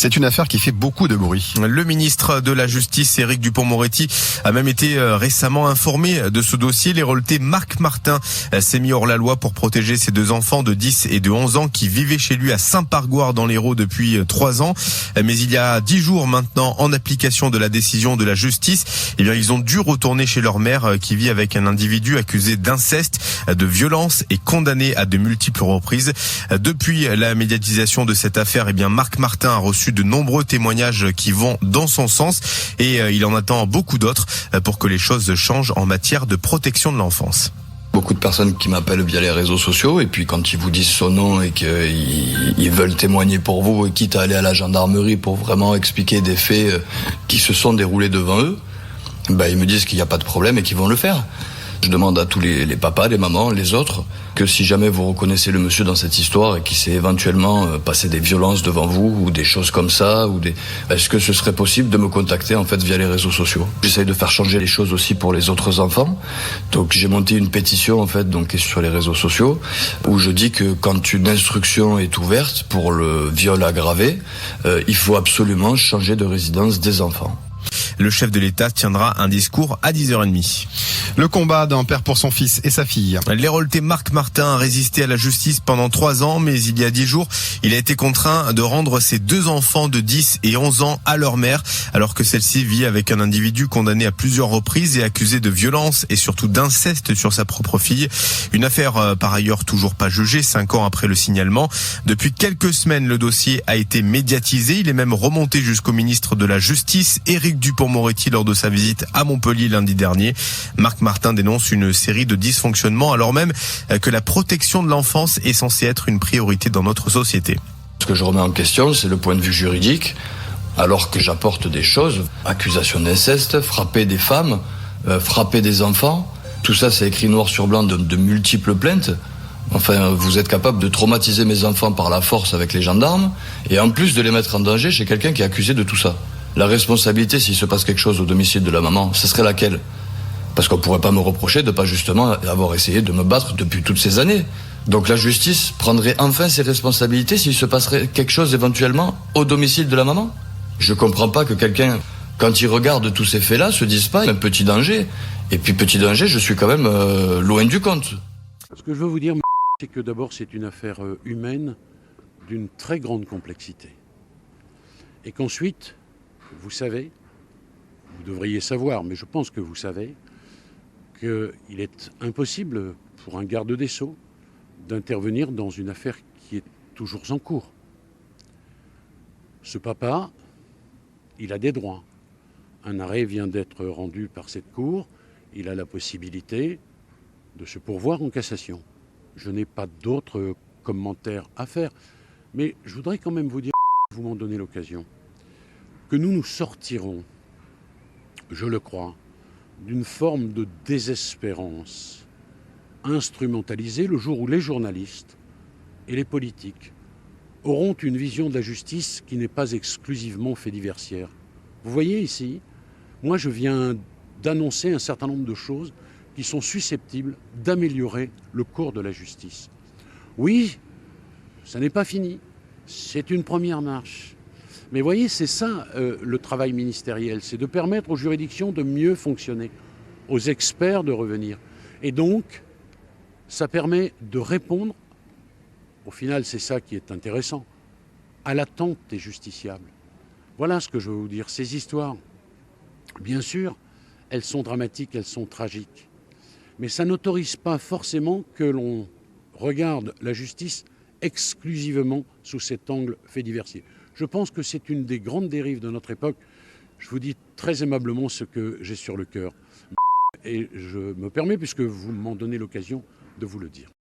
C'est une affaire qui fait beaucoup de bruit. Le ministre de la Justice, Éric Dupond-Moretti, a même été récemment informé de ce dossier. L'héroltais Marc Martin s'est mis hors la loi pour protéger ses deux enfants de 10 et de 11 ans qui vivaient chez lui à Saint-Pargoire dans l'Hérault depuis 3 ans. Mais il y a 10 jours maintenant, en application de la décision de la justice, ils ont dû retourner chez leur mère qui vit avec un individu accusé d'inceste, de violence et condamné à de multiples reprises. Depuis la médiatisation de cette affaire, Marc Martin a reçu de nombreux témoignages qui vont dans son sens et il en attend beaucoup d'autres pour que les choses changent en matière de protection de l'enfance. Beaucoup de personnes qui m'appellent via les réseaux sociaux et puis quand ils vous disent son nom et qu'ils veulent témoigner pour vous et quitte à aller à la gendarmerie pour vraiment expliquer des faits qui se sont déroulés devant eux, ils me disent qu'il n'y a pas de problème et qu'ils vont le faire. Je demande à tous les papas, les mamans, les autres, que si jamais vous reconnaissez le monsieur dans cette histoire et qu'il s'est éventuellement passé des violences devant vous ou des choses comme ça, est-ce que ce serait possible de me contacter via les réseaux sociaux? J'essaye de faire changer les choses aussi pour les autres enfants. Donc j'ai monté une pétition qui est sur les réseaux sociaux où je dis que quand une instruction est ouverte pour le viol aggravé, il faut absolument changer de résidence des enfants. Le chef de l'État tiendra un discours à 10h30. Le combat d'un père pour son fils et sa fille. L'héroltais Marc Martin a résisté à la justice pendant 3 ans, mais il y a 10 jours, il a été contraint de rendre ses 2 enfants de 10 et 11 ans à leur mère, alors que celle-ci vit avec un individu condamné à plusieurs reprises et accusé de violence et surtout d'inceste sur sa propre fille. Une affaire par ailleurs toujours pas jugée, 5 ans après le signalement. Depuis quelques semaines, le dossier a été médiatisé. Il est même remonté jusqu'au ministre de la Justice, Éric Dupond-Moretti, lors de sa visite à Montpellier lundi dernier. Marc Martin dénonce une série de dysfonctionnements alors même que la protection de l'enfance est censée être une priorité dans notre société. Ce que je remets en question, c'est le point de vue juridique, alors que j'apporte des choses, accusation d'inceste, frapper des femmes, frapper des enfants, tout ça c'est écrit noir sur blanc de multiples plaintes. Vous êtes capable de traumatiser mes enfants par la force avec les gendarmes et en plus de les mettre en danger chez quelqu'un qui est accusé de tout ça. La responsabilité, s'il se passe quelque chose au domicile de la maman, ce serait laquelle? Parce qu'on ne pourrait pas me reprocher de ne pas justement avoir essayé de me battre depuis toutes ces années. Donc la justice prendrait enfin ses responsabilités s'il se passerait quelque chose éventuellement au domicile de la maman? Je ne comprends pas que quelqu'un, quand il regarde tous ces faits-là, se dise pas un petit danger. Et puis petit danger, je suis quand même loin du compte. Ce que je veux vous dire, c'est que d'abord c'est une affaire humaine d'une très grande complexité. Et qu'ensuite, vous savez, vous devriez savoir, mais je pense que vous savez, qu'il est impossible pour un garde des Sceaux d'intervenir dans une affaire qui est toujours en cours. Ce papa, il a des droits. Un arrêt vient d'être rendu par cette cour. Il a la possibilité de se pourvoir en cassation. Je n'ai pas d'autres commentaires à faire, mais je voudrais quand même vous dire, vous m'en donnez l'occasion, que nous sortirons, je le crois, d'une forme de désespérance instrumentalisée le jour où les journalistes et les politiques auront une vision de la justice qui n'est pas exclusivement fait diversière. Vous voyez ici, moi je viens d'annoncer un certain nombre de choses qui sont susceptibles d'améliorer le cours de la justice. Oui, ça n'est pas fini, c'est une première marche. Mais voyez, c'est ça le travail ministériel, c'est de permettre aux juridictions de mieux fonctionner, aux experts de revenir. Et donc, ça permet de répondre, au final c'est ça qui est intéressant, à l'attente des justiciables. Voilà ce que je veux vous dire. Ces histoires, bien sûr, elles sont dramatiques, elles sont tragiques. Mais ça n'autorise pas forcément que l'on regarde la justice exclusivement sous cet angle fait diversier. Je pense que c'est une des grandes dérives de notre époque. Je vous dis très aimablement ce que j'ai sur le cœur. Et je me permets, puisque vous m'en donnez l'occasion, de vous le dire.